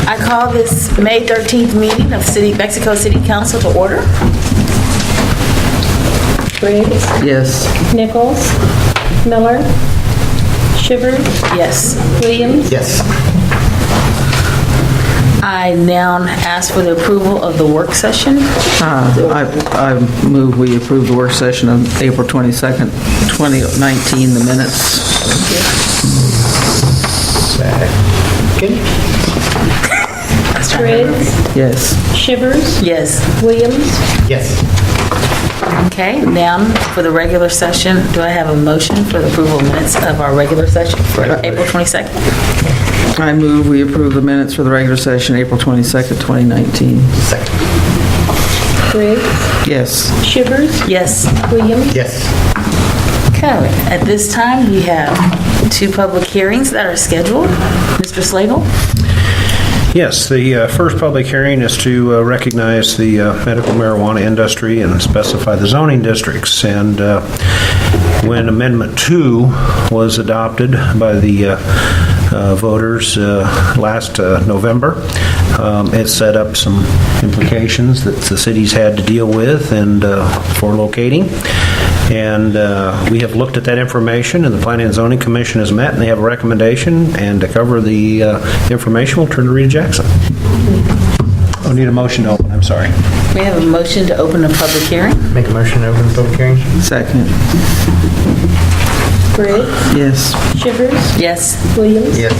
I call this May 13th meeting of Mexico City Council to order. Briggs, Yes. Nichols, Miller, Shivers, Yes. Williams. Yes. I now ask for the approval of the work session. I move we approve the work session of April 22nd, 2019, the minutes. Second. Briggs, Yes. Shivers, Yes. Williams. Yes. Okay, now for the regular session, do I have a motion for the approval of minutes of our regular session for April 22nd? I move we approve the minutes for the regular session, April 22nd, 2019. Second. Briggs, Yes. Shivers, Yes. Williams. Yes. Okay, at this time, we have 2 public hearings that are scheduled. Mr. Slagle? Yes, the first public hearing is to recognize the medical marijuana industry and specify the zoning districts. And when Amendment 2 was adopted by the voters last November, it set up some implications that the cities had to deal with and for locating. And we have looked at that information, and the Planning and Zoning Commission has met, and they have a recommendation. And to cover the information, we'll turn to Rita Jackson. Oh, need a motion to open, I'm sorry. We have a motion to open a public hearing. Make a motion to open the public hearing. Second. Briggs, Yes. Shivers, Yes. Williams. Yes.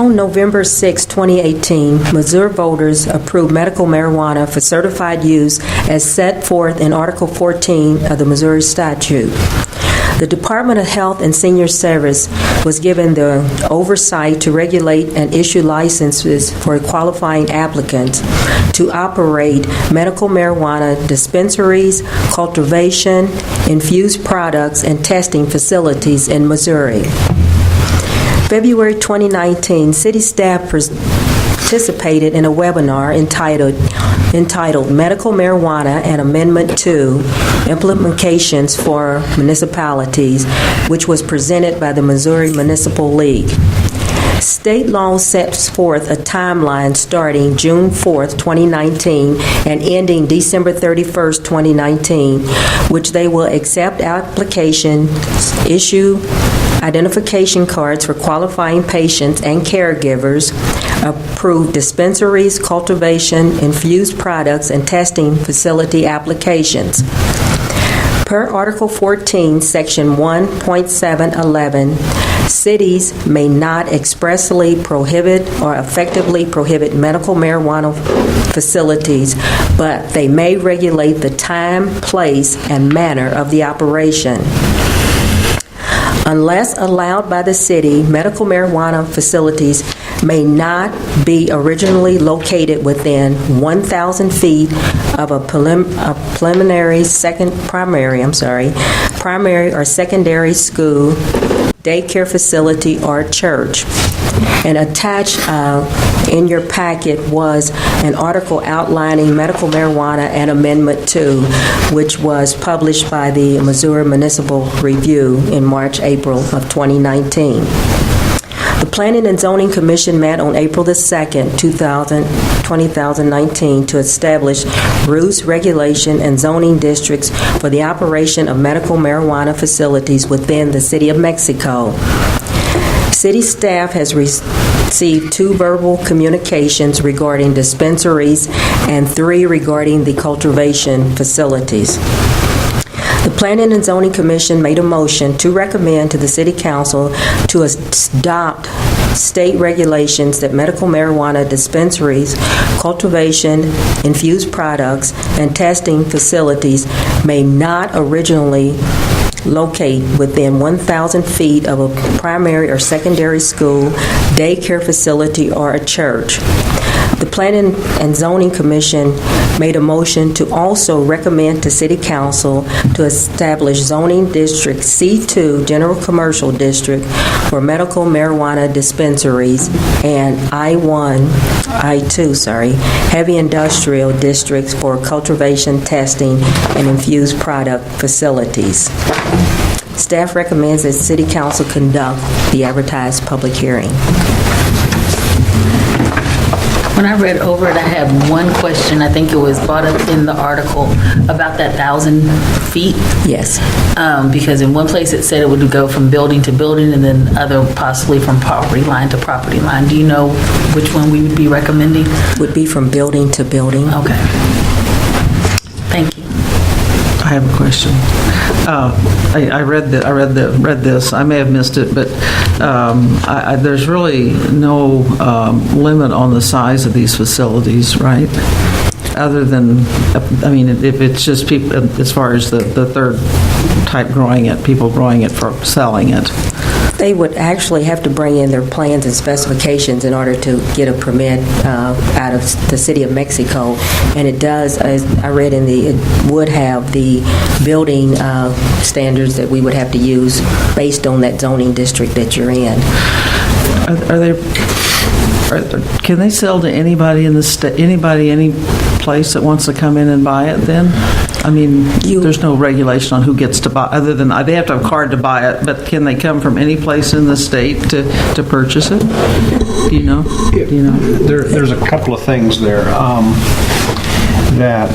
On November 6, 2018, Missouri voters approved medical marijuana for certified use as set forth in Article 14 of the Missouri statute. The Department of Health and Senior Service was given the oversight to regulate and issue licenses for qualifying applicants to operate medical marijuana dispensaries, cultivation, infused products, and testing facilities in Missouri. February 2019, city staff participated in a webinar entitled Medical Marijuana and Amendment 2, Implications for Municipalities, which was presented by the Missouri Municipal League. State law sets forth a timeline starting June 4th, 2019 and ending December 31st, 2019, which they will accept applications, issue identification cards for qualifying patients and caregivers, approve dispensaries, cultivation, infused products, and testing facility applications. Per Article 14, Section 1.711, cities may not expressly prohibit or effectively prohibit medical marijuana facilities, but they may regulate the time, place, and manner of the operation. Unless allowed by the city, medical marijuana facilities may not be originally located within 1,000 feet of a primary or secondary school, daycare facility, or church. And attached in your packet was an article outlining medical marijuana and Amendment 2, which was published by the Missouri Municipal Review in March-April of 2019. The Planning and Zoning Commission met on April the 2nd, 2019 to establish rules, regulation, and zoning districts for the operation of medical marijuana facilities within the City of Mexico. City staff has received 2 verbal communications regarding dispensaries and 3 regarding the cultivation facilities. The Planning and Zoning Commission made a motion to recommend to the City Council to adopt state regulations that medical marijuana dispensaries, cultivation, infused products, and testing facilities may not originally locate within 1,000 feet of a primary or secondary school, daycare facility, or a church. The Planning and Zoning Commission made a motion to also recommend to City Council to establish zoning district C2 General Commercial District for medical marijuana dispensaries and I2 Heavy Industrial Districts for cultivation, testing, and infused product facilities. Staff recommends that City Council conduct the advertised public hearing. When I read over it, I had one question. I think it was brought up in the article about that 1,000 feet. Yes. Because in one place it said it would go from building to building and then other possibly from property line to property line. Do you know which one we would be recommending? Would be from building to building. Okay. Thank you. I have a question. I read this. I may have missed it, but there's really no limit on the size of these facilities, right? Other than, I mean, if it's just people, as far as the third type growing it, people growing it for selling it. They would actually have to bring in their plans and specifications in order to get a permit out of the City of Mexico. And it does, as I read it would have the building standards that we would have to use based on that zoning district that you're in. Can they sell to anybody in the state, any place that wants to come in and buy it then? I mean, there's no regulation on who gets to buy, other than they have to have a card to buy it, but can they come from any place in the state to purchase it? Do you know? There's a couple of things there. That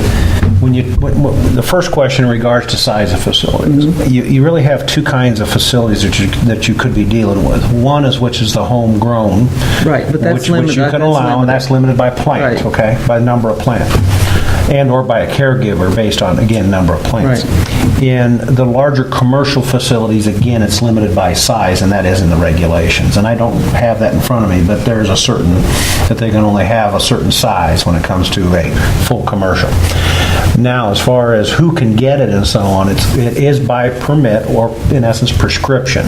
when the first question in regards to size of facilities, you really have two kinds of facilities that you could be dealing with. One is which is the homegrown, right? But that's which you can allow, and that's limited by plant, right. Okay, by number of plant, and or by a caregiver based on again number of plants. Right. In the larger commercial facilities, again, it's limited by size, and that is in the regulations. And I don't have that in front of me, but there's a certain that they can only have a certain size when it comes to a full commercial. Now, as far as who can get it and so on, it is by permit or, in essence, prescription.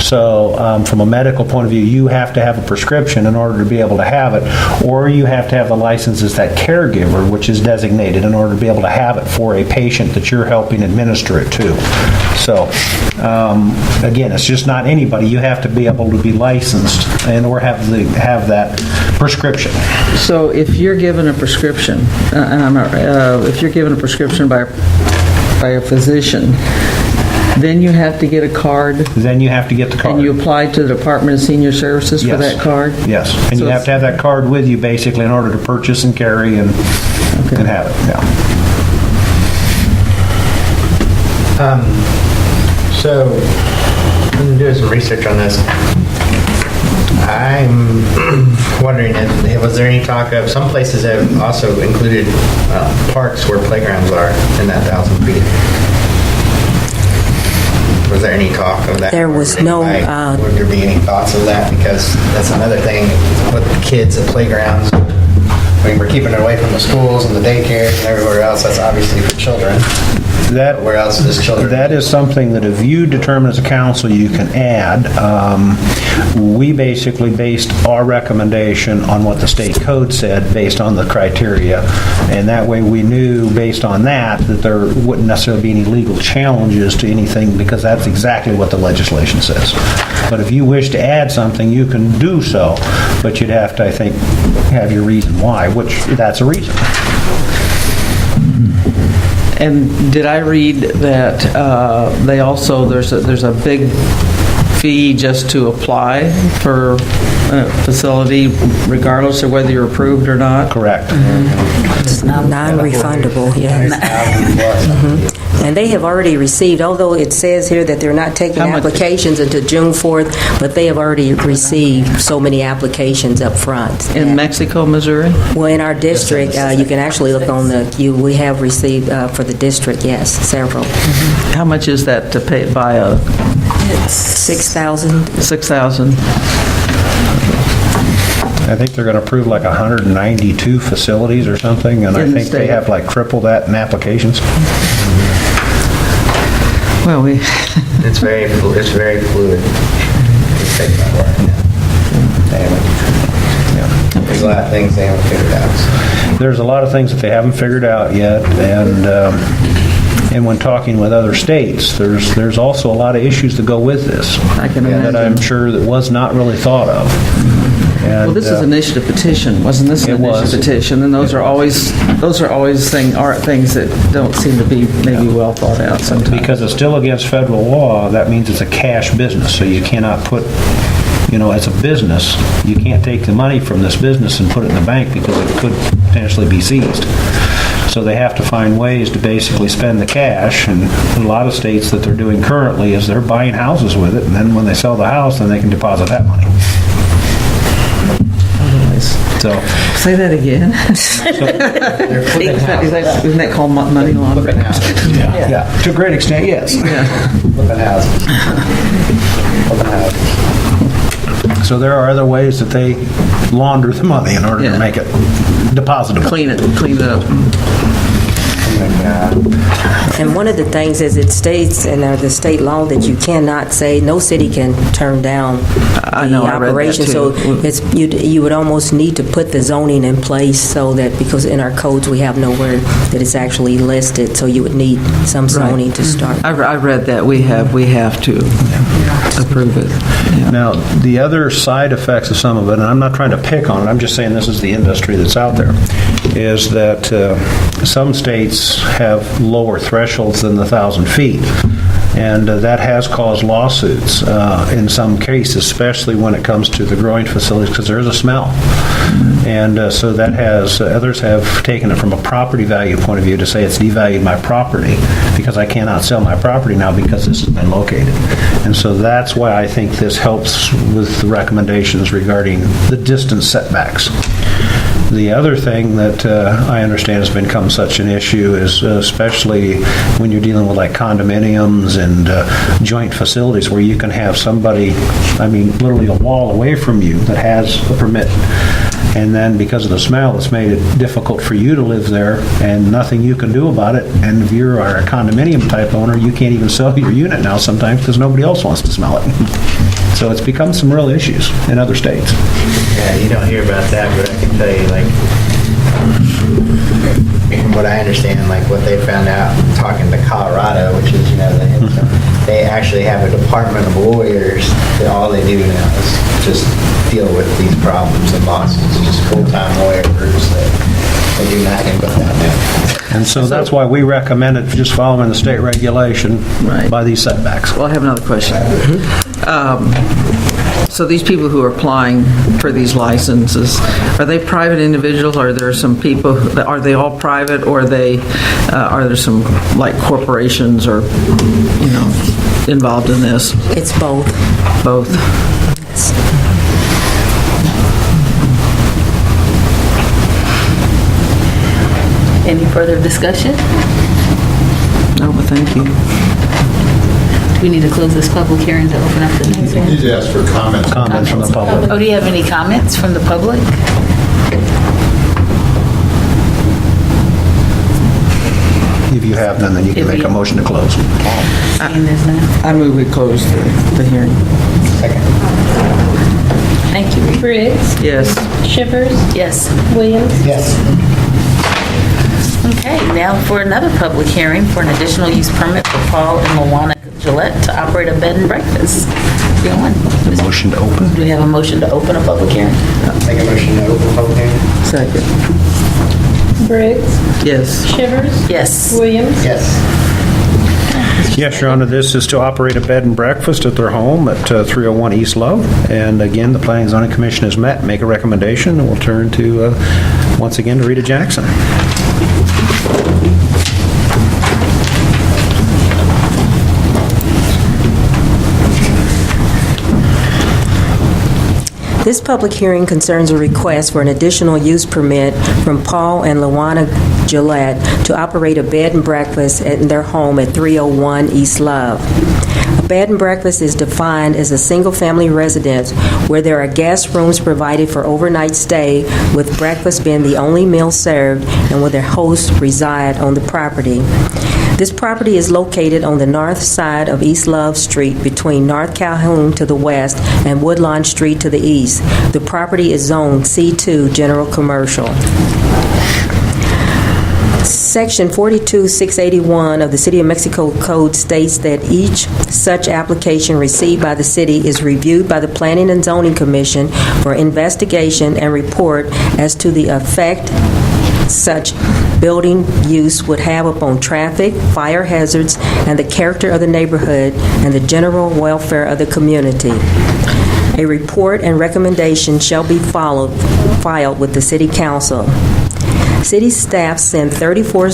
So, from a medical point of view, you have to have a prescription in order to be able to have it, or you have to have the license as that caregiver, which is designated in order to be able to have it for a patient that you're helping administer it to. So, again, it's just not anybody. You have to be able to be licensed and or have that prescription. So if you're given a prescription, if you're given a prescription by a physician, then you have to get a card. Then you have to get the card. And you apply to the Department of Senior Services for that card? Yes, and So you have to have that card with you basically in order to purchase and carry and have it, yeah. So, I've been doing some research on this. I'm wondering, was there any talk of, some places have also included parks where playgrounds are in that 1,000 feet. Was there any talk of that? There was no... Would there be any thoughts of that? Because that's another thing with kids at playgrounds. I mean, we're keeping it away from the schools and the daycare and everywhere else. That's obviously for children. Where else is children? That is something that if you determine as a council you can add. We basically based our recommendation on what the state code said based on the criteria, and that way we knew based on that there wouldn't necessarily be any legal challenges to anything, because that's exactly what the legislation says. But if you wish to add something, you can do so, but you'd have to, I think, have your reason why, which that's a reason. And did I read that they also, there's a big fee just to apply for a facility, regardless of whether you're approved or not? Correct. It's non-refundable, yeah. And they have already received, although it says here that they're not taking How much? applications until June 4th, but they have already received so many applications up front. In Mexico, Missouri? Well, in our district, you can actually look on we have received for the district, yes, several. How much is that to pay by a 6,000. 6,000? I think they're going to approve like 192 facilities or something, and I In the think they state. have like triple that in applications. Well, It's very fluid. Just take my word. Yeah. There's a lot of things they haven't figured out. There's a lot of things that they haven't figured out yet, and when talking with other states, there's also a lot of issues that go with this I can that imagine. I'm sure that was not really thought of. Well, this is initiative petition, wasn't this an It was. initiative petition? And those are always things that don't seem to be maybe well thought out sometimes. Because it's still against federal law, that means it's a cash business, so you cannot put, as a business, you can't take the money from this business and put it in the bank because it could potentially be seized. So they have to find ways to basically spend the cash, and a lot of states that they're doing currently is they're buying houses with it, and then when they sell the house, then they can deposit that money. So, Say that again. They're flipping houses. Isn't that called money laundering? Flipping houses. yeah, to a great extent, yes. Flipping houses. Flipping houses. So there are other ways that they launder the money in order Yeah. to make it depositable. Clean it up. Oh my God. And one of the things is it states in the state law that you cannot say, no city can turn down I know, the I read that operation. too. So it's, you would almost need to put the zoning in place so that, because in our codes, we have nowhere that it's actually listed, so you would need some zoning to start. I read that. We have to approve it. Yeah. Now, the other side effects of some of it, and I'm not trying to pick on it, I'm just saying this is the industry that's out there, is that some states have lower thresholds than the 1,000 feet. And that has caused lawsuits in some cases, especially when it comes to the growing facilities, because there's a smell. And so that has, others have taken it from a property value point of view to say it's devalued my property because I cannot sell my property now because this has been located. And so that's why I think this helps with the recommendations regarding the distance setbacks. The other thing that I understand has become such an issue is especially when you're dealing with like condominiums and joint facilities where you can have somebody, literally a wall away from you that has a permit. And then because of the smell, it's made it difficult for you to live there and nothing you can do about it. And if you are a condominium type owner, you can't even sell your unit now sometimes because nobody else wants to smell it. So it's become some real issues in other states. Yeah, you don't hear about that, but I can tell you, from what I understand, what they found out talking to Colorado, which is, they actually have a department of lawyers that all they do now is just deal with these problems and lawsuits, just full-time lawyer groups that do nothing but that now. And so that's why we recommended just following the state regulation Right. by these setbacks. Well, I have another question. So these people who are applying for these licenses, are they private individuals? Are there some people, are they all private, or are there some like corporations or, involved in this? It's both. Both? Any further discussion? No, but thank you. Do we need to close this public hearing to open up the next You one? need to ask for comments. Comments from the public. Oh, do you have any comments from the public? If you have none, then you can make a motion to close. Seeing there's none. I move we close the hearing. Second. Thank you. Rita. Briggs, Yes. Shivers, Yes. Williams, Yes. Okay, now for another public hearing for an additional use permit for Paul and Luana Gillette to operate a bed and breakfast. Motion to open? Do we have a motion to open a public hearing? Make a motion to open public hearing? Second. Briggs, Yes. Shivers, Yes. Williams, Yes. Yes, Your Honor, this is to operate a bed and breakfast at their home at 301 East Love. And again, the Planning and Zoning Commission has met, make a recommendation, and we'll turn to, once again, to Rita Jackson. This public hearing concerns a request for an additional use permit from Paul and Luana Gillette to operate a bed and breakfast in their home at 301 East Love. A bed and breakfast is defined as a single-family residence where there are guest rooms provided for overnight stay, with breakfast being the only meal served, and where their hosts reside on the property. This property is located on the north side of East Love Street between North Calhoun to the west and Woodlawn Street to the east. The property is zoned C2 General Commercial. Section 42681 of the City of Mexico Code states that each such application received by the city is reviewed by the Planning and Zoning Commission for investigation and report as to the effect such building use would have upon traffic, fire hazards, and the character of the neighborhood and the general welfare of the community. A report and recommendation shall be filed with the City Council. City staff sent 34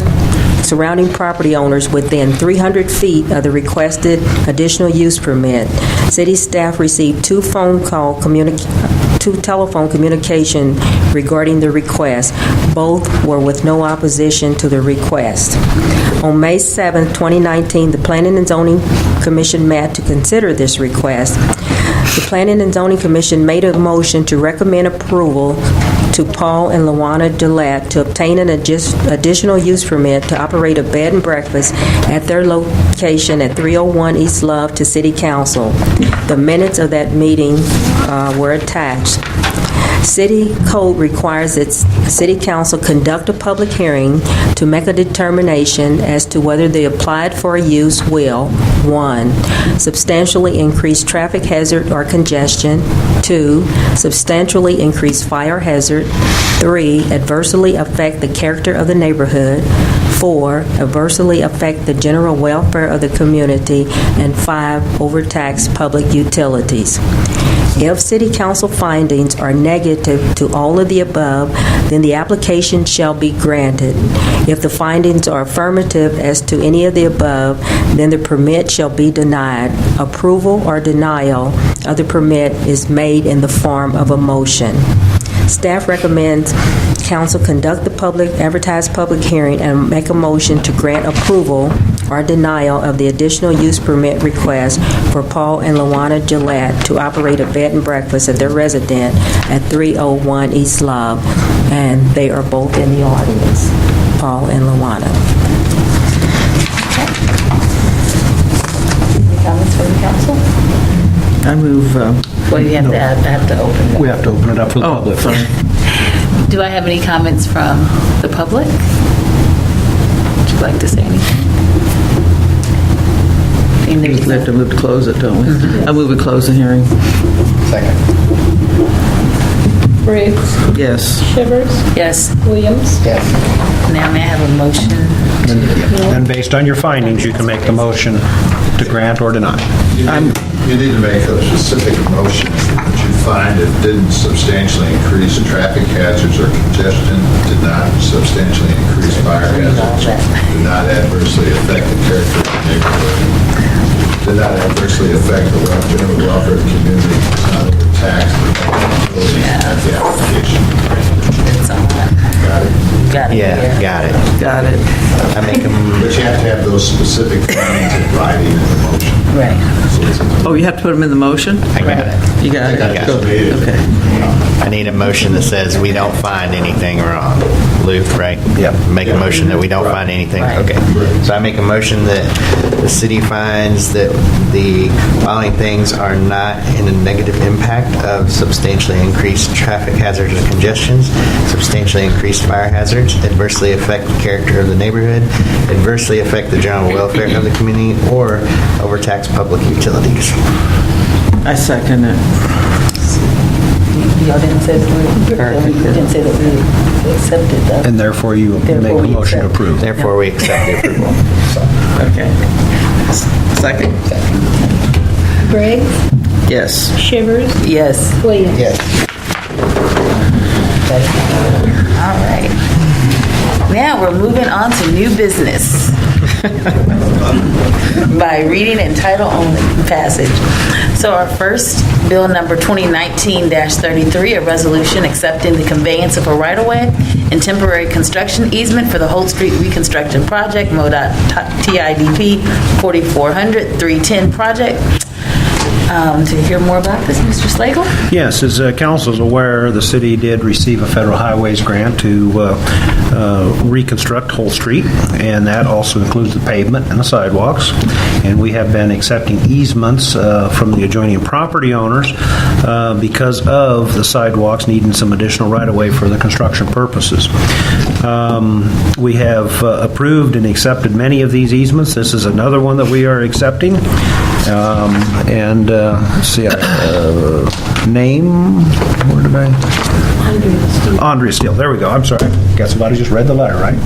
surrounding property owners within 300 feet of the requested additional use permit. City staff received two telephone communication regarding the request. Both were with no opposition to the request. On May 7, 2019, the Planning and Zoning Commission met to consider this request. The Planning and Zoning Commission made a motion to recommend approval to Paul and Luana Gillette to obtain an additional use permit to operate a bed and breakfast at their location at 301 East Love to City Council. The minutes of that meeting were attached. City Code requires that City Council conduct a public hearing to make a determination as to whether the applied for use will, 1, substantially increase traffic hazard or congestion, 2, substantially increase fire hazard, 3, adversely affect the character of the neighborhood, 4, adversely affect the general welfare of the community, and 5, overtax public utilities. If City Council findings are negative to all of the above, then the application shall be granted. If the findings are affirmative as to any of the above, then the permit shall be denied. Approval or denial of the permit is made in the form of a motion. Staff recommends Council conduct the advertised public hearing and make a motion to grant approval or denial of the additional use permit request for Paul and Luana Gillette to operate a bed and breakfast at their residence at 301 East Love, and they are both in the audience, Paul and Luana. Any comments from the council? I move... Well, you have to open it. We have to open it up for the Oh, public. sorry. Do I have any comments from the public? Would you like to say anything? We have to move to close it, don't we? I move we close the hearing. Second. Briggs, Yes. Shivers, Yes. Williams. Yes. Now may I have a motion? Then based on your findings, you can make the motion to grant or deny. You need to make a specific motion that you find it didn't substantially increase traffic hazards or congestion, did not substantially increase fire hazards, did not adversely affect the character of the neighborhood, did not adversely affect the general welfare of the community, not overtax the application. It's on that. Got it? Got it. Yeah, got it. Got it. I make a But you have to have those specific findings in writing in the motion. Right. Oh, you have to put them in the motion? I got it. You got it? I got Go. it. Okay. I need a motion that says we don't find anything wrong. Luke, right? Yep. Make a motion that we don't find anything. Right. Okay. So I make a motion that the city finds that the following things are not in a negative impact of substantially increased traffic hazards or congestions, substantially increased fire hazards, adversely affect the character of the neighborhood, adversely affect the general welfare of the community, or overtax public utilities. I second it. Y'all didn't say that we accepted that. And therefore, you Therefore, make a we motion to accept. approve. Therefore, we accept the approval. Okay. Second? Briggs, Yes. Shivers, Yes. Williams. Yes. All right. Now we're moving on to new business. By reading and title only passage. So our first bill number 2019-33, a resolution accepting the conveyance of a right-of-way and temporary construction easement for the Holt Street Reconstruction Project, MoDOT TIDP 4400-310 project. To hear more about this, Mr. Slagle? Yes, as council is aware, the city did receive a federal highways grant to reconstruct Whole Street, and that also includes the pavement and the sidewalks. And we have been accepting easements from the adjoining property owners because of the sidewalks needing some additional right-of-way for the construction purposes. We have approved and accepted many of these easements. This is another one that we are accepting. And let's see, name, where did I? Andrea Steele, there we go, I'm sorry. Got somebody just read the letter, right?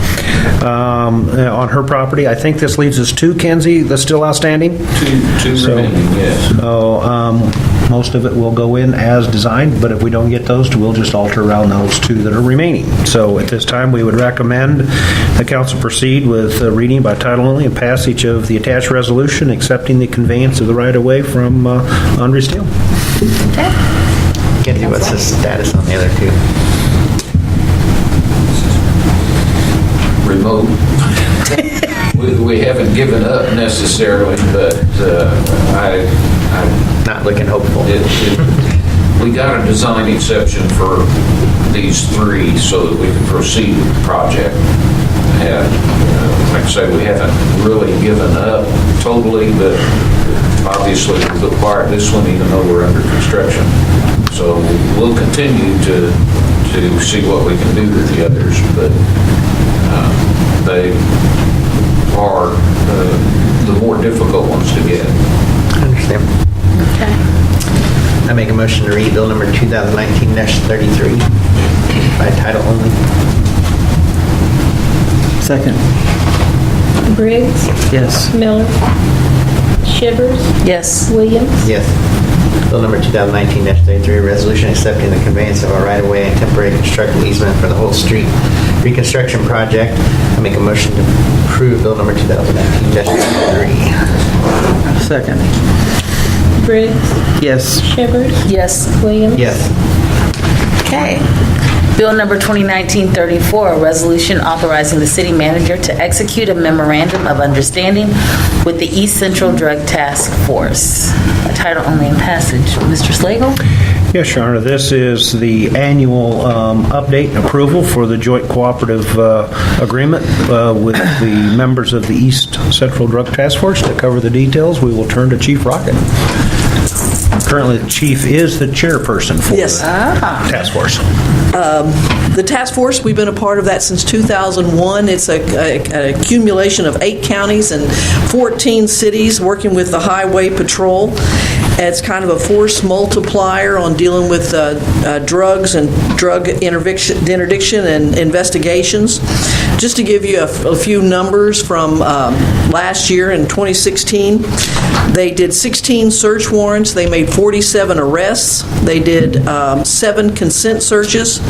On her property. I think this leaves us two, Kenzie, that's still outstanding? Two remaining, yes. So most of it will go in as designed, but if we don't get those, we'll just alter around those two that are remaining. So at this time, we would recommend the council proceed with reading by title only and passage of the attached resolution accepting the conveyance of the right-of-way from Andrea Steele. Kenzie, what's the status on the other two? Remote. We haven't given up necessarily, but Not looking hopeful. we got a design exception for these three so that we can proceed with the project. And like I say, we haven't really given up totally, but obviously we've acquired this one even though we're under construction. So we'll continue to see what we can do with the others, but they are the more difficult ones to get. I understand. I make a motion to read bill number 2019-33 by title only. Second. Briggs, Yes. Miller, Shivers, Yes. Williams, Yes. Bill number 2019-33, resolution accepting the conveyance of a right-of-way and temporary construction easement for the whole street reconstruction project. I make a motion to approve bill number 2019-33. Second. Briggs, Yes. Shivers, Yes. Williams. Yes. Okay. Bill number 2019-34, a resolution authorizing the city manager to execute a memorandum of understanding with the East Central Drug Task Force. A title only in passage. Mr. Slagle? Yes, Your Honor, this is the annual update and approval for the joint cooperative agreement with the members of the East Central Drug Task Force. To cover the details, we will turn to Chief Rocket. Currently, the chief is the chairperson for Yes. the task force. The task force, we've been a part of that since 2001. It's an accumulation of 8 counties and 14 cities working with the Highway Patrol. It's kind of a force multiplier on dealing with drugs and drug interdiction and investigations. Just to give you a few numbers from last year in 2016, they did 16 search warrants. They made 47 arrests. They did 7 consent searches,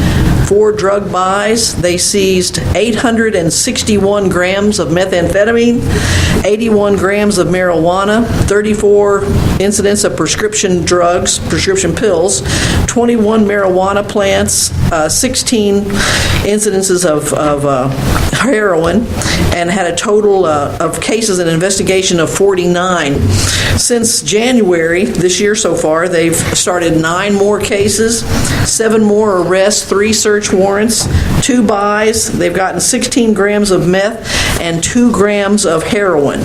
4 drug buys. They seized 861 grams of methamphetamine, 81 grams of marijuana, 34 incidents of prescription drugs, prescription pills, 21 marijuana plants, 16 incidences of heroin, and had a total of cases and investigation of 49. Since January this year so far, they've started 9 more cases, 7 more arrests, 3 search warrants, 2 buys. They've gotten 16 grams of meth and 2 grams of heroin.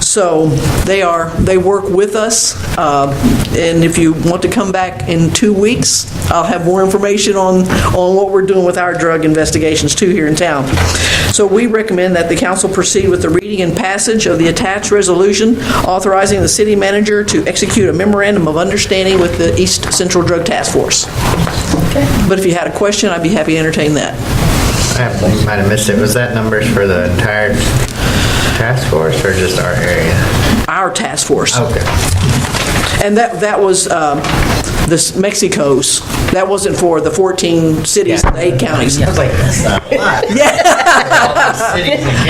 So they work with us, and if you want to come back in 2 weeks, I'll have more information on what we're doing with our drug investigations too here in town. So we recommend that the council proceed with the reading and passage of the attached resolution authorizing the city manager to execute a memorandum of understanding with the East Central Drug Task Force. Okay. But if you had a question, I'd be happy to entertain that. I might have missed it. Was that numbers for the entire task force or just our area? Our task force. Okay. And that was this Mexico's. That wasn't for the 14 cities and 8 counties. I was like, that's not a lot.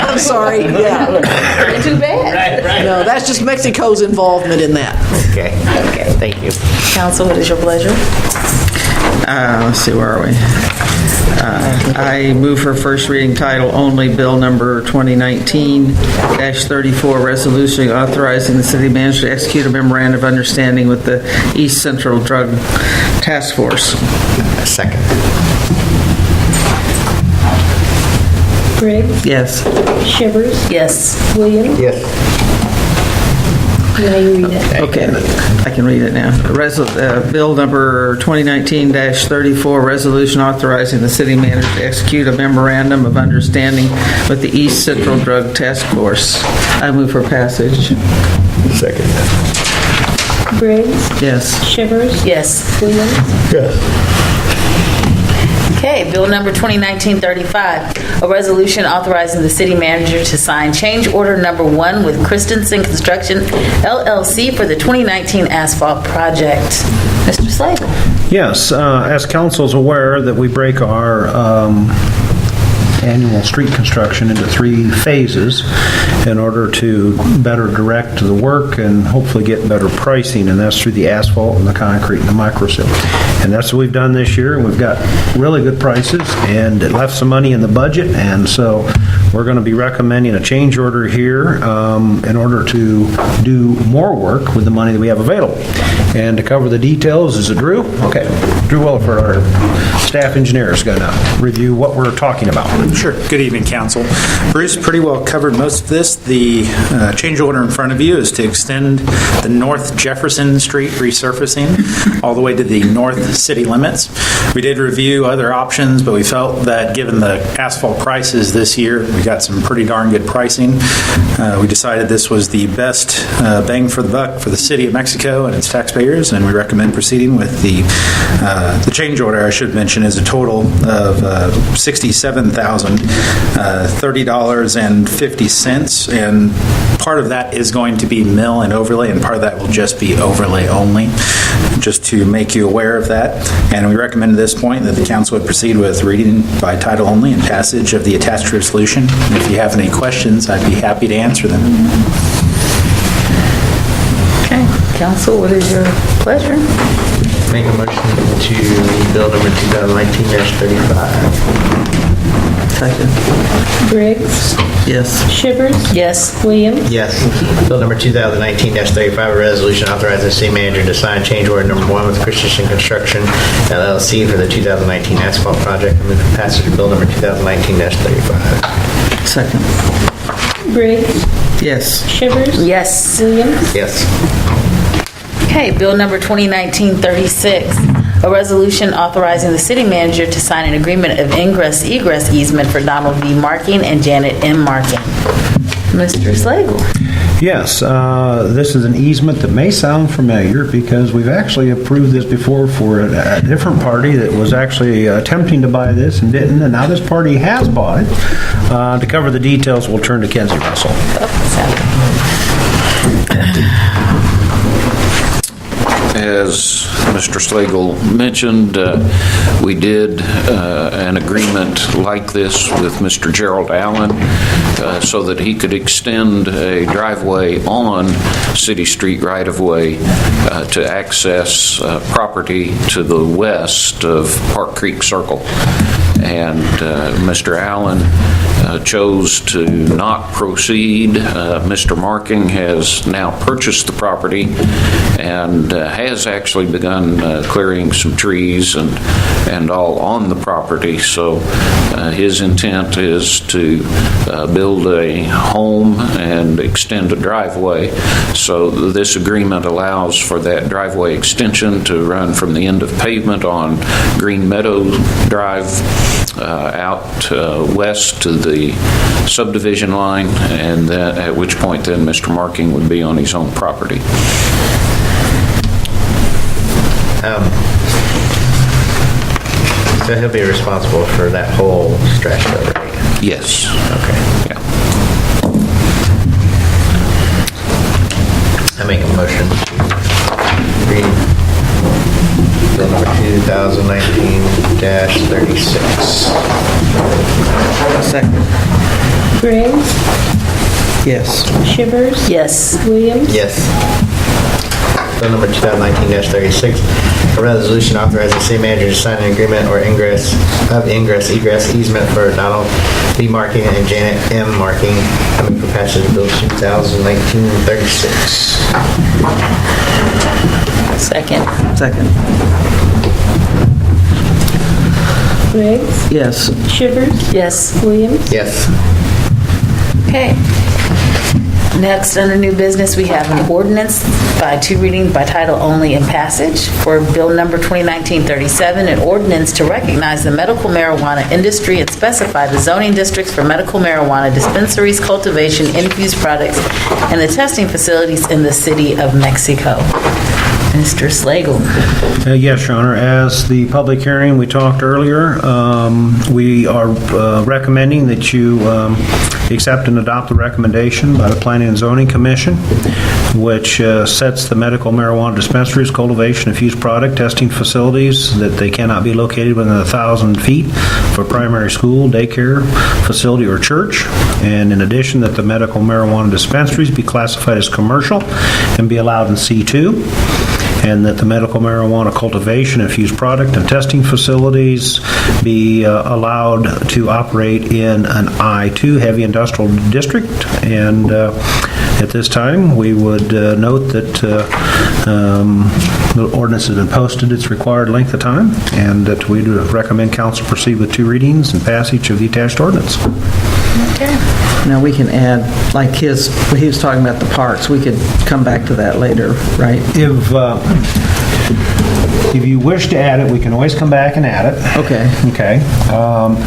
I'm sorry. Yeah. Not too bad. Right. No, that's just Mexico's involvement in that. Okay. Thank you. Council, what is your pleasure? Let's see, where are we? I move for first reading title only, bill number 2019-34, resolution authorizing the city manager to execute a memorandum of understanding with the East Central Drug Task Force. Second. Briggs, Yes. Shivers, Yes. Williams, Yes. Now you read it. Okay, I can read it now. Bill number 2019-34, resolution authorizing the city manager to execute a memorandum of understanding with the East Central Drug Task Force. I move for passage. Second. Briggs, Yes. Shivers, Yes. Williams, Yes. Okay, bill number 2019-35, a resolution authorizing the city manager to sign change order number 1 with Christensen Construction LLC for the 2019 asphalt project. Mr. Slagle. Yes, as council's aware that we break our annual street construction into 3 phases in order to better direct the work and hopefully get better pricing, and that's through the asphalt and the concrete and the microsil. And that's what we've done this year, and we've got really good prices, and it left some money in the budget, and so we're going to be recommending a change order here in order to do more work with the money that we have available. And to cover the details, is it Drew? Okay. Drew Williford, our staff engineer, is going to review what we're talking about. Sure. Good evening, Council. Bruce pretty well covered most of this. The change order in front of you is to extend the North Jefferson Street resurfacing all the way to the north city limits. We did review other options, but we felt that given the asphalt prices this year, we got some pretty darn good pricing. We decided this was the best bang for the buck for the city of Mexico and its taxpayers, and we recommend proceeding with the change order. I should mention is a total of $67,030.50, and part of that is going to be mill and overlay, and part of that will just be overlay only, just to make you aware of that. And we recommend at this point that the council would proceed with reading by title only and passage of the attached resolution. And if you have any questions, I'd be happy to answer them. Okay, council, what is your pleasure? Make a motion to read bill number 2019-35. Second. Briggs, Yes. Shivers, Yes. Williams, Yes. Bill number 2019-35, a resolution authorizing the city manager to sign change order number 1 with Christensen Construction LLC for the 2019 asphalt project. I move for passage of bill number 2019-35. Second. Briggs, Yes. Shivers, Yes. Williams, Yes. Okay, bill number 2019-36, a resolution authorizing the city manager to sign an agreement of ingress-egress easement for Donald V. Marking and Janet M. Marking. Mr. Slagle. Yes, this is an easement that may sound familiar because we've actually approved this before for a different party that was actually attempting to buy this and didn't, and now this party has bought it. To cover the details, we'll turn to Kenzie Russell. As Mr. Slagle mentioned, we did an agreement like this with Mr. Gerald Allen so that he could extend a driveway on City Street right-of-way to access property to the west of Park Creek Circle. And Mr. Allen chose to not proceed. Mr. Marking has now purchased the property and has actually begun clearing some trees and all on the property. So his intent is to build a home and extend a driveway. So this agreement allows for that driveway extension to run from the end of pavement on Green Meadow Drive out west to the subdivision line, and that, at which point then Mr. Marking would be on his own property. So he'll be responsible for that whole stretch though, right? Yes. Okay. Yeah. I make a motion to read bill number 2019-36. Second. Briggs, Yes. Shivers, Yes. Williams, Yes. Bill number 2019-36, a resolution authorizing the city manager to sign an agreement or ingress-egress easement for Donald V. Marking and Janet M. Marking. I move for passage of bill 2019-36. Second. Second. Briggs, Yes. Shivers, Yes. Williams, Yes. Okay. Next, under new business, we have an ordinance by two readings by title only and passage for Bill Number 2019-37, an ordinance to recognize the medical marijuana industry and specify the zoning districts for medical marijuana dispensaries, cultivation, infused products, and the testing facilities in the city of Mexico. Mr. Slagle. Yes, Your Honor. As the public hearing we talked earlier, we are recommending that you accept and adopt the recommendation by the Planning and Zoning Commission, which sets the medical marijuana dispensaries, cultivation, infused product testing facilities that they cannot be located within 1,000 feet for primary school, daycare, facility, or church. And in addition, that the medical marijuana dispensaries be classified as commercial and be allowed in C2. And that the medical marijuana cultivation, infused product, and testing facilities be allowed to operate in an I2 heavy industrial district. And at this time, we would note that the ordinance has been posted its required length of time, and that we do recommend council proceed with two readings and passage of the attached ordinance. Okay. Now, we can add, like he was talking about the parks, we could come back to that later, right? If you wish to add it, we can always come back and add it. Okay. Okay.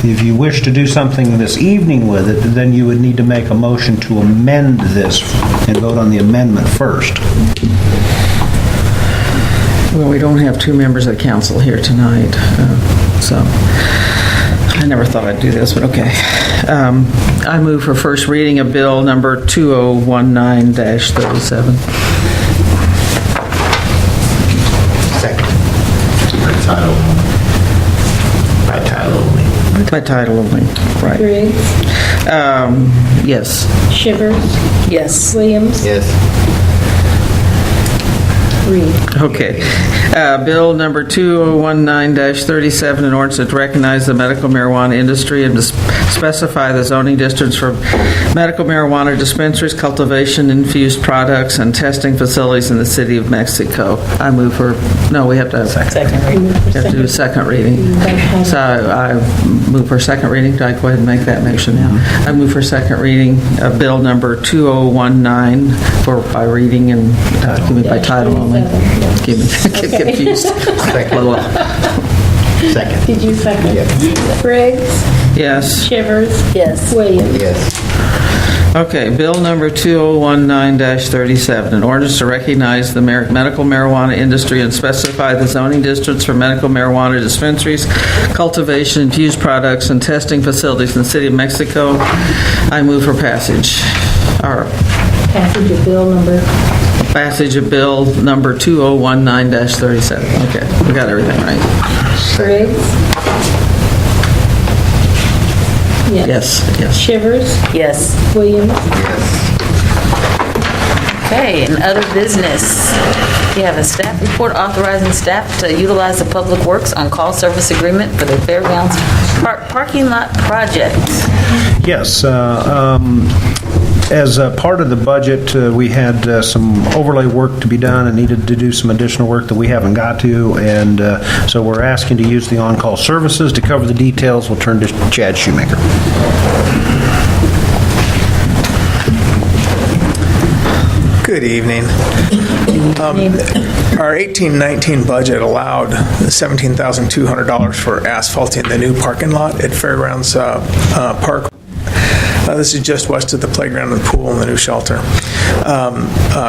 If you wish to do something this evening with it, then you would need to make a motion to amend this and vote on the amendment first. Well, we don't have two members of the council here tonight, so I never thought I'd do this, but okay. I move for first reading of Bill Number 2019-37. Second. By title. By title only. By title only, right. Briggs, Yes. Shivers, Yes. Williams, Yes. Reed. Okay. Bill Number 2019-37, an ordinance to recognize the medical marijuana industry and to specify the zoning districts for medical marijuana dispensaries, cultivation, infused products, and testing facilities in the city of Mexico. I move for, no, we have to have Second reading. We have to do a second reading. So I move for second reading. Do I go ahead and make that motion now? I move for second reading of Bill Number 2019 by reading and give me by title only. Get confused. Second. Did you second? Yes. Briggs, Yes. Shivers, Yes. Williams. Yes. Okay, Bill Number 2019-37, an ordinance to recognize the medical marijuana industry and specify the zoning districts for medical marijuana dispensaries, cultivation, infused products, and testing facilities in the city of Mexico. I move for passage. Or Passage of bill number. passage of Bill Number 2019-37. Okay, we got everything right. Briggs. Yes, yes. Shivers, Yes. Williams, Okay, and other business. We have a staff report authorizing staff to utilize the Public Works on-call service agreement for the Fairgrounds parking lot project. Yes. As part of the budget, we had some overlay work to be done and needed to do some additional work that we haven't got to, and so we're asking to use the on-call services. To cover the details, we'll turn to Chad Shoemaker. Good evening. Our 18-19 budget allowed $17,200 for asphalting the new parking lot at Fairgrounds Park. This is just west of the playground and pool and the new shelter.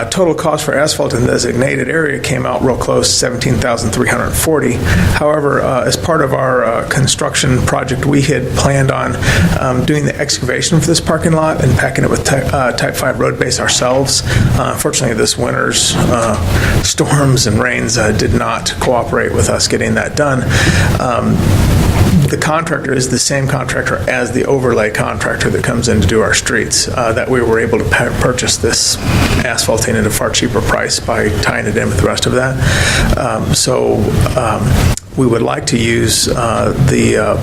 Total cost for asphalt in the designated area came out real close, $17,340. However, as part of our construction project, we had planned on doing the excavation for this parking lot and packing it with Type 5 road base ourselves. Unfortunately, this winter's storms and rains did not cooperate with us getting that done. The contractor is the same contractor as the overlay contractor that comes in to do our streets, that we were able to purchase this asphalting at a far cheaper price by tying it in with the rest of that. So we would like to use the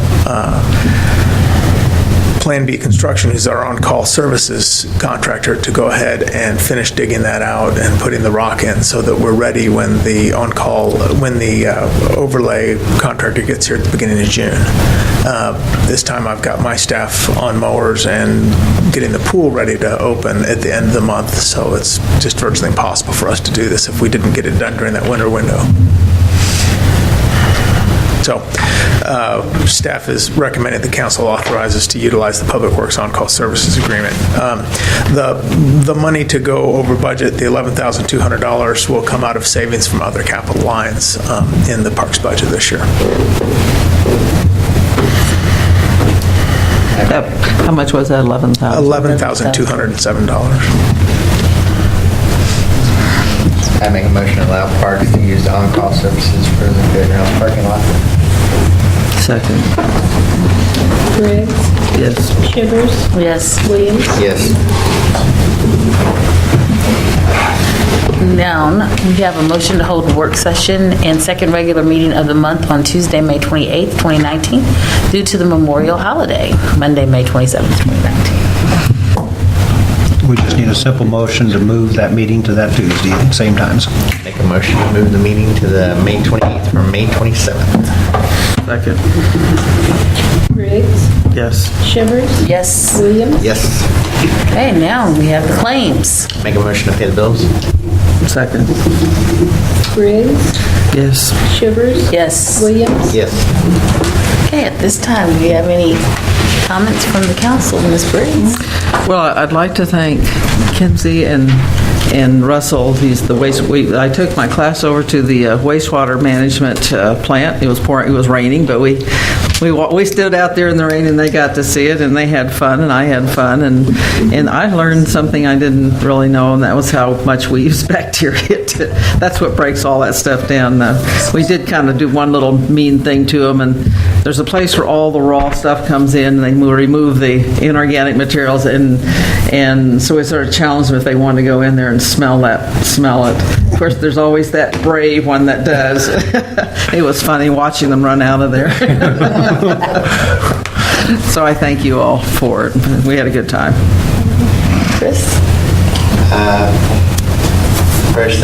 Plan B Construction, who's our on-call services contractor, to go ahead and finish digging that out and putting the rock in so that we're ready when the overlay contractor gets here at the beginning of June. This time I've got my staff on mowers and getting the pool ready to open at the end of the month, so it's just virtually impossible for us to do this if we didn't get it done during that winter window. So, staff is recommending the council authorizes to utilize the Public Works On-Call Services Agreement. The money to go over budget, the $11,200, will come out of savings from other capital lines in the Parks budget this year. How much was that, 11,000? $11,207. I make a motion to allow Parks to use the on-call services for the fairgrounds parking lot. Second. Briggs, Yes. Shivers, Yes. Williams. Yes. Now, we have a motion to hold a work session and second regular meeting of the month on Tuesday, May 28th, 2019, due to the Memorial Holiday, Monday, May 27th, 2019. We just need a simple motion to move that meeting to that Tuesday, same times. Make a motion to move the meeting to the May 28th from May 27th. Second. Briggs, Yes. Shivers, Yes. Williams. Yes. Okay, now we have the claims. Make a motion to pay the bills. Second. Briggs, Yes. Shivers, Yes. Williams. Yes. Okay, at this time, do you have any comments from the council, Ms. Briggs? Well, I'd like to thank Kinsey and Russell. I took my class over to the wastewater management plant. It was raining, but we stood out there in the rain and they got to see it and they had fun and I had fun and I learned something I didn't really know, and that was how much we use bacteria. That's what breaks all that stuff down. We did kind of do one little mean thing to them, and there's a place where all the raw stuff comes in and they remove the inorganic materials, and so we sort of challenged them if they wanted to go in there and smell it. Of course, there's always that brave one that does. It was funny watching them run out of there. So I thank you all for it. We had a good time. Chris? First,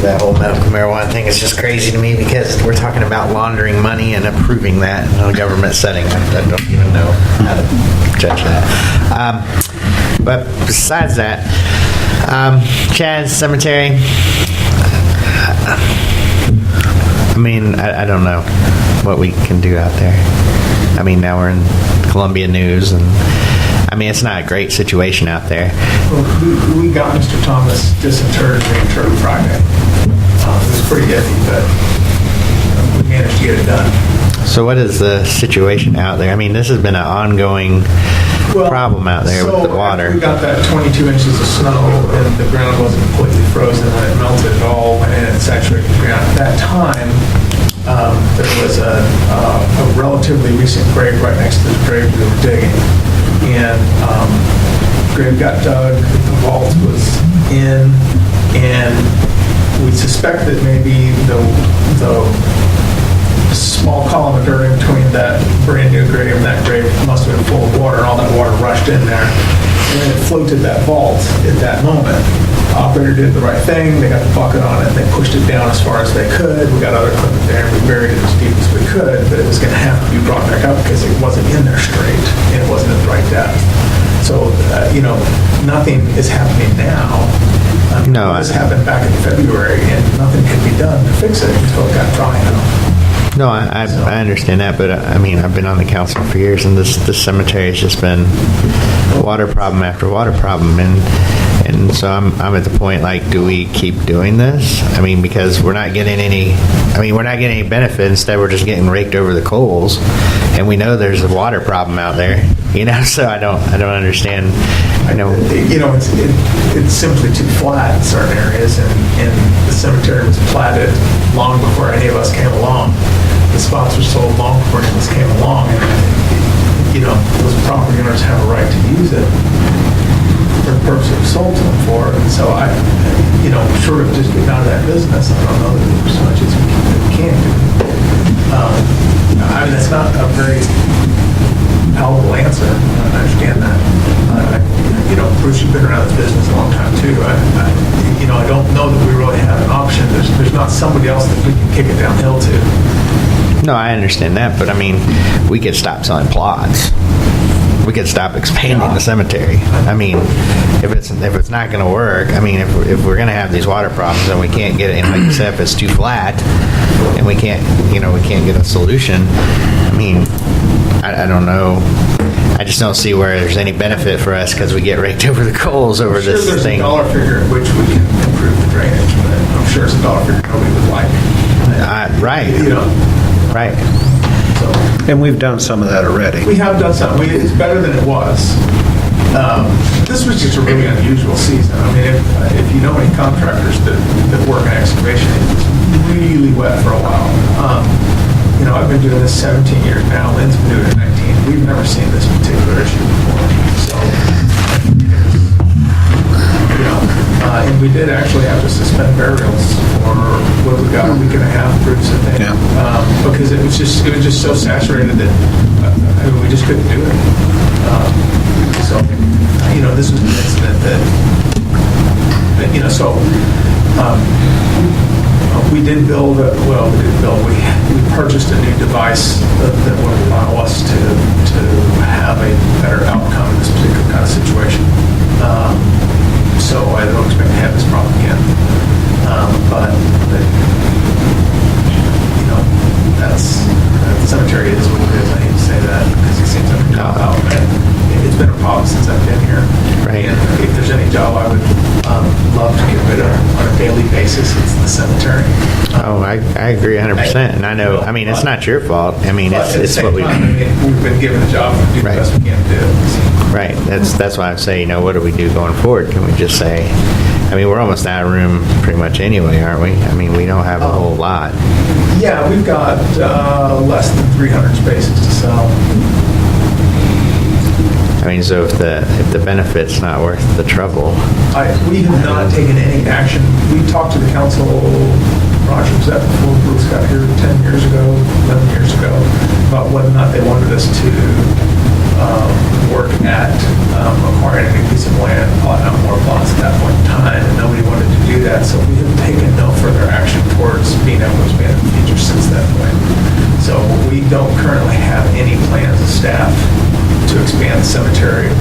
that whole medical marijuana thing is just crazy to me because we're talking about laundering money and approving that in a government setting. I don't even know how to judge that. But besides that, Chad's Cemetery, I mean, I don't know what we can do out there. I mean, now we're in Columbia News, and I mean, it's not a great situation out there. Well, we got Mr. Thomas disinterred and reinterred Friday. It was pretty iffy, but we managed to get it done. So what is the situation out there? I mean, this has been an ongoing problem out there with the water. We got that 22 inches of snow, and the ground wasn't completely frozen. When it melted, it all went in and saturated the ground. At that time, there was a relatively recent grave right next to the grave we were digging. And grave got dug, the vault was in, and we suspect that maybe the small column of dirt in between that brand new grave and that grave must have been full of water, and all that water rushed in there. And then it floated that vault at that moment. The operator did the right thing, they got the bucket on it, they pushed it down as far as they could. We got other equipment there, we buried it as deep as we could, but it was going to have to be brought back up because it wasn't in there straight, and it wasn't at the right depth. So, nothing is happening now. This happened back in February, and nothing could be done to fix it until it got dry enough. No, I understand that, but I mean, I've been on the council for years, and this cemetery has just been water problem after water problem, and so I'm at the point, like, do we keep doing this? I mean, because we're not getting any benefit. Instead, we're just getting raked over the coals, and we know there's a water problem out there, so I don't understand. It's simply too flat in certain areas, and the cemetery was platted long before any of us came along. The spots were sold long before any of us came along, and those property owners have a right to use it for the purpose it was sold to them for. And so short of just getting out of that business, I don't know that there's so much as we can do. I mean, it's not a very palatable answer. I understand that. Bruce, you've been around this business a long time too. I don't know that we really have an option. There's not somebody else that we can kick it downhill to. No, I understand that, but I mean, we could stop selling plots. We could stop expanding the cemetery. I mean, if it's not going to work, I mean, if we're going to have these water problems and we can't get it, and like you said, if it's too flat and we can't get a solution, I mean, I don't know. I just don't see where there's any benefit for us because we get raked over the coals over this there's thing. A dollar figure at which we can improve the drainage, but I'm sure it's a dollar figure nobody would like. Right. Right. So, And we've done some of that already. we have done something. It's better than it was. This was just a really unusual season. I mean, if you know any contractors that work in excavation, it's really wet for a while. I've been doing this 17 years now. Lynn's been doing it 19. We've never seen this particular issue before. So, and we did actually have to suspend burials for what we got a week and a half, Bruce, I think, because it was just so saturated that we just couldn't do it. So, this was an incident we did build, we purchased a new device that would allow us to have a better outcome in this particular kind of situation. So I don't expect to have this problem again. But the cemetery is what it is. I hate to say that because it seems like a job out. It's been a problem since I've been here. Right. And if there's any job I would love to get rid of on a daily basis, it's the cemetery. I agree 100%. And I know, I mean, it's not your fault. I mean, it's what we've been given a job to do the best we can do. Right. That's why I say, what do we do going forward? Can we just say, I mean, we're almost out of room pretty much anyway, aren't we? I mean, we don't have a whole lot. Yeah, we've got less than 300 spaces to sell. I mean, so if the benefit's not worth the trouble. We have not taken any action. We talked to the council, Roger, was that before Bruce got here 10 years ago, 11 years ago, about whether or not they wanted us to work at acquiring a new piece of land, more plots at that point in time, and nobody wanted to do that, so we have taken no further action towards being able to expand in the future since that point. So we don't currently have any plans as staff to expand the cemetery.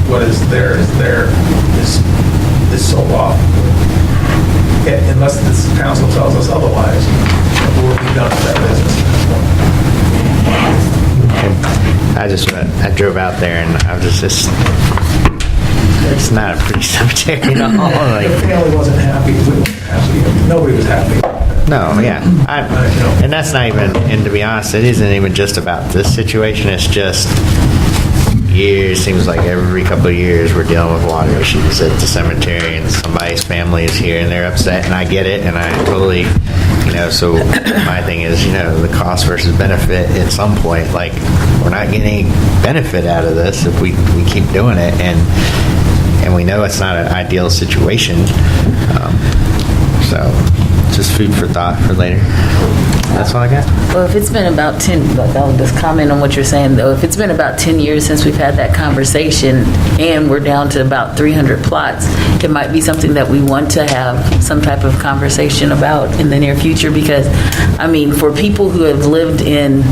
What is there is sold off. Unless this council tells us otherwise, we'll be done with that business at this point. I drove out there and I was just it's not a pretty cemetery at all. The family wasn't happy. We weren't happy. Nobody was happy. No, yeah. And that's not even, and to be honest, it isn't even just about this situation. It's just seems like every couple of years we're dealing with water issues at the cemetery and somebody's family is here and they're upset, and I get it, and I totally, so my thing is, the cost versus benefit at some point, like, we're not getting any benefit out of this if we keep doing it, and we know it's not an ideal situation, so just food for thought for later. That's all I got. Well, if it's been about 10, I'll just comment on what you're saying, though. If it's been about 10 years since we've had that conversation and we're down to about 300 plots, it might be something that we want to have some type of conversation about in the near future because, I mean, for people who have lived in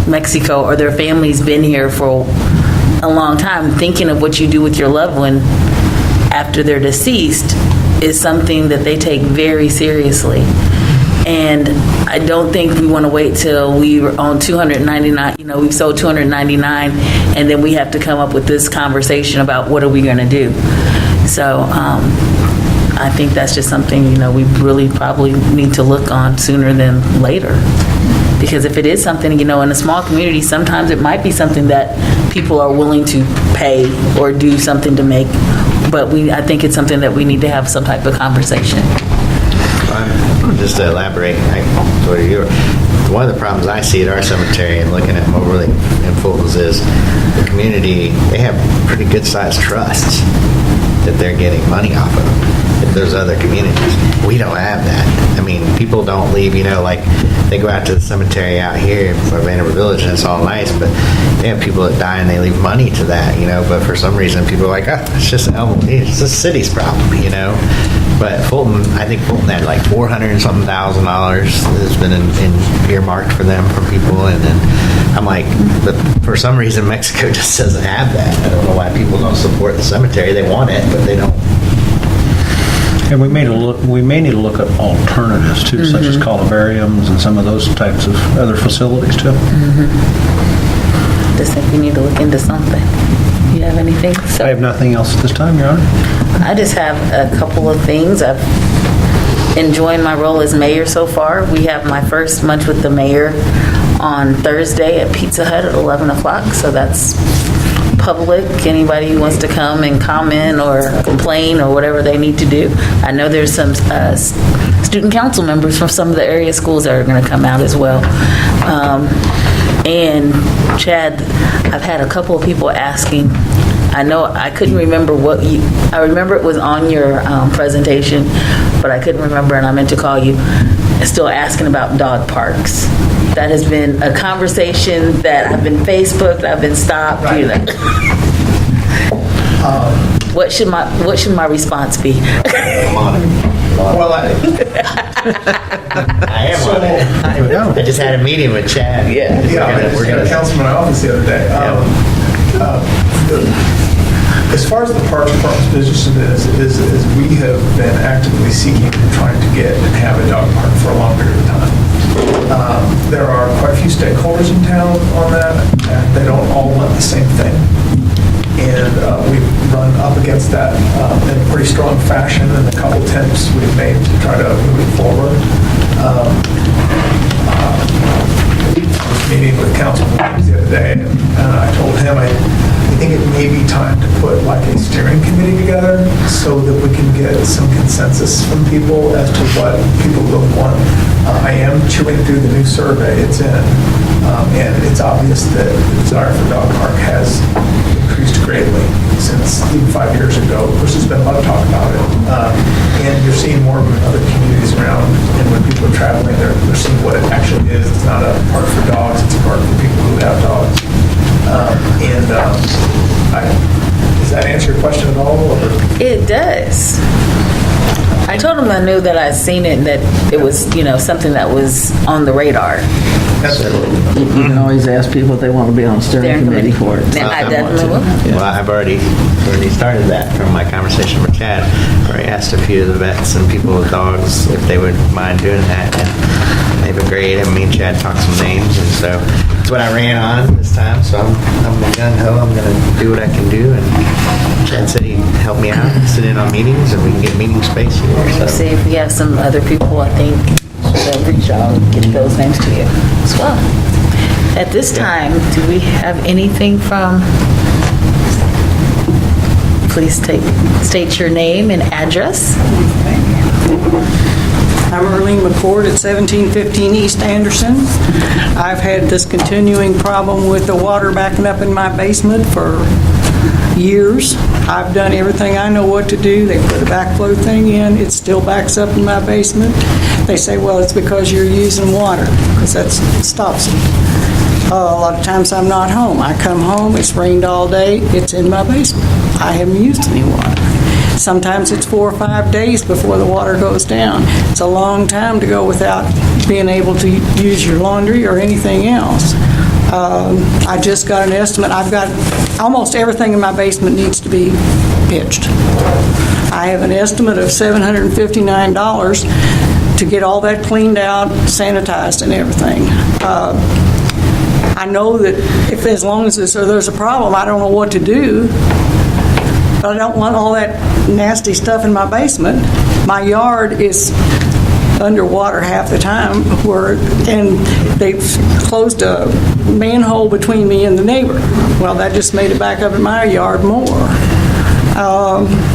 Mexico or their family's been here for a long time, thinking of what you do with your loved one after they're deceased is something that they take very seriously. And I don't think we want to wait till we were on 299, we've sold 299, and then we have to come up with this conversation about what are we going to do. So I think that's just something, we really probably need to look on sooner than later. Because if it is something, in a small community, sometimes it might be something that people are willing to pay or do something to make. But I think it's something that we need to have some type of conversation. Just to elaborate, one of the problems I see at our cemetery and looking at Moberly and Fools is the community, they have pretty good sized trusts that they're getting money off of. those other communities. We don't have that. I mean, people don't leave, like, they go out to the cemetery out here for Vanderbilt Village, and it's all nice, but they have people that die and they leave money to that, but for some reason people are like, it's just it's the city's problem, But Fulton, I think Fulton had like $400-something thousand that's been in earmarked for them, for people, and then I'm like, but for some reason Mexico just doesn't have that. I don't know why people don't support the cemetery. They want it, but they don't. And we may need to look at alternatives too, such as columbariums and some of those types of other facilities too. Just think we need to look into something. You have anything? I have nothing else at this time, Your Honor. I just have a couple of things. I've enjoyed my role as mayor so far. We have my first lunch with the mayor on Thursday at Pizza Hut at 11 o'clock, so that's public. Anybody who wants to come and comment or complain or whatever they need to do. I know there's some student council members from some of the area schools that are going to come out as well. And Chad, I've had a couple of people asking. I know I couldn't remember I remember it was on your presentation, but I couldn't remember, and I meant to call you, still asking about dog parks. That has been a conversation that I've been Facebooked, I've been stopped. Right. What should my response be? I'm on it. Well, I am on it. I just had a meeting with Chad. Yeah. We're had a gonna councilman in my office the other day. As far as the Parks Department's position is we have been actively seeking and trying to get and have a dog park for a long period of time. There are quite a few stakeholders in town on that, and they don't all want the same thing. And we've run up against that in a pretty strong fashion, and a couple attempts we've made to try to move it forward. I was meeting with Councilman Williams the other day, and I told him I think it may be time to put like a steering committee together so that we can get some consensus from people as to what people will want. I am chewing through the new survey it's in, and it's obvious that the desire for dog park has increased greatly since even 5 years ago. Of course, there's been a lot of talk about it, and you're seeing more of it in other communities around, and when people are traveling, they're seeing what it actually is. It's not a park for dogs, it's a park for people who have dogs. Does that answer your question at all? Or? It does. I told him I knew that I'd seen it and that it was, something that was on the radar. You can always ask people if they want to be on a steering committee for it. I definitely will. Well, I've already started that from my conversation with Chad, where I asked a few of the vets and people with dogs if they would mind doing that, and they've agreed, and me and Chad talked some names, and so that's what I ran on this time, so I'm gung-ho, I'm going to do what I can do, and Chad said he'd help me out, sit in on meetings, and we can get meeting space here. We'll see if we have some other people, I think, they'll reach out and get those names to you as well. At this time, do we have anything from, please state your name and address. I'm Earlene McCord at 1715 East Anderson. I've had this continuing problem with the water backing up in my basement for years. I've done everything I know what to do. They put a backflow thing in. It still backs up in my basement. They say, well, it's because you're using water, because that stops it. A lot of times I'm not home. I come home, it's rained all day, it's in my basement. I haven't used any water. Sometimes it's 4 or 5 days before the water goes down. It's a long time to go without being able to use your laundry or anything else. I just got an estimate. I've got almost everything in my basement needs to be pitched. I have an estimate of $759 to get all that cleaned out, sanitized, and everything. I know that as long as there's a problem, I don't know what to do. But I don't want all that nasty stuff in my basement. My yard is underwater half the time, and they've closed a manhole between me and the neighbor. Well, that just made it back up in my yard more.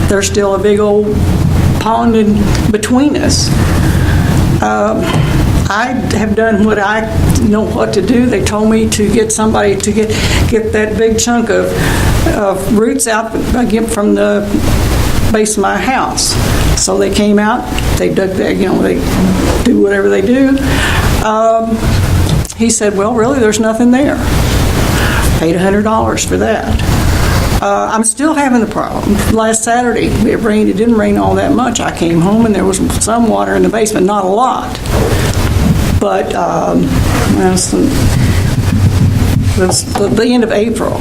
There's still a big old pond in between us. I have done what I know what to do. They told me to get somebody to get that big chunk of roots out from the base of my house. So they came out, they dug that, they do whatever they do. He said, well, really, there's nothing there. Paid $100 for that. I'm still having the problem. Last Saturday, it rained. It didn't rain all that much. I came home and there was some water in the basement, not a lot. But it was the end of April,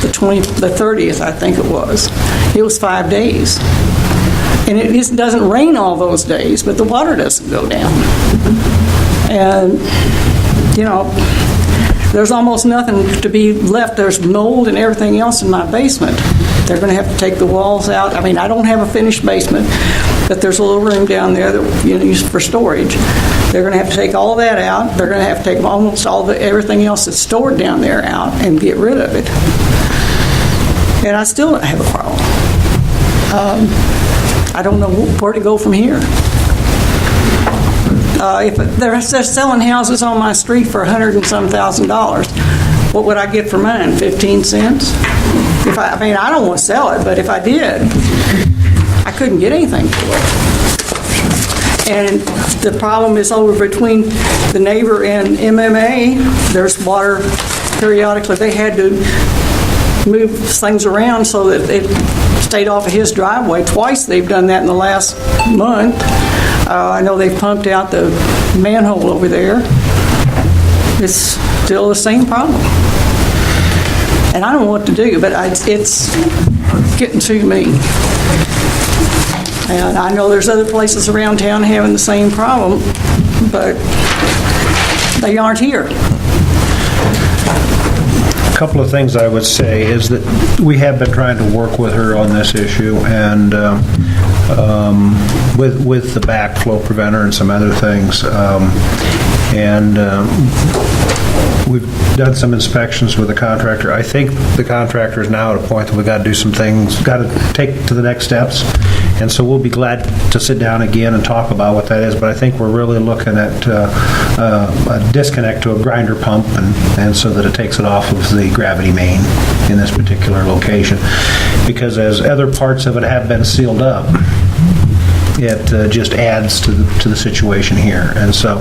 the 30th, I think it was. It was 5 days. And it just doesn't rain all those days, but the water doesn't go down. And, there's almost nothing to be left. There's mold and everything else in my basement. They're going to have to take the walls out. I mean, I don't have a finished basement, but there's a little room down there that use for storage. They're going to have to take all that out. They're going to have to take almost everything else that's stored down there out and get rid of it. And I still don't have a problem. I don't know where to go from here. If they're selling houses on my street for $100 and some thousand, what would I get for mine? 15 cents? I don't want to sell it, but if I did, I couldn't get anything for it. And the problem is over between the neighbor and MMA. There's water periodically. They had to move things around so that it stayed off of his driveway. Twice they've done that in the last month. I know they've pumped out the manhole over there. It's still the same problem. And I don't know what to do, but it's getting to me. And I know there's other places around town having the same problem, but they aren't here. A couple of things I would say is that we have been trying to work with her on this issue, and with the backflow preventer and some other things. We've done some inspections with the contractor. I think the contractor is now at a point that we've got to do some things, got to take to the next steps. And so we'll be glad to sit down again and talk about what that is. But I think we're really looking at a disconnect to a grinder pump, and so that it takes it off of the gravity main in this particular location. Because as other parts of it have been sealed up, it just adds to the situation here. And so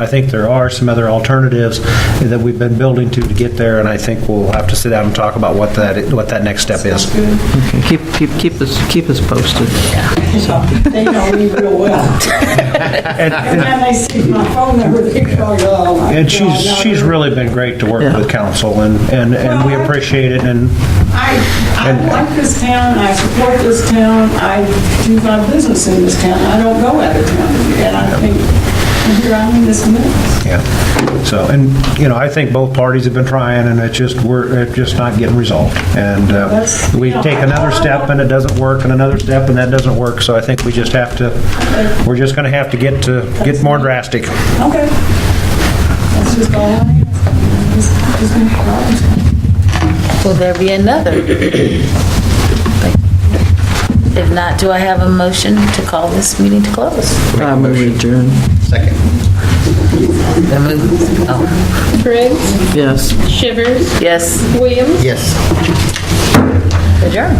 I think there are some other alternatives that we've been building to get there, and I think we'll have to sit down and talk about what that next step is. Okay, keep us posted. They know me real well. And then they see my phone number, they go, oh my God. And she's really been great to work with council, and we appreciate it. And I like this town, I support this town, I do my business in this town, I don't go out of town, and I think, here I'm in this mess. yeah. So, and I think both parties have been trying, and it's just not getting resolved. And we take another step, and it doesn't work, and another step, and that doesn't work. So I think we just have to. We're just going to have to get more drastic. Okay. That's just all I need. Will there be another? If not, do I have a motion to call this meeting to close? I move adjourn. Second. The move. Oh. Briggs, Yes. Shivers, Yes. Williams. Yes. Adjourned.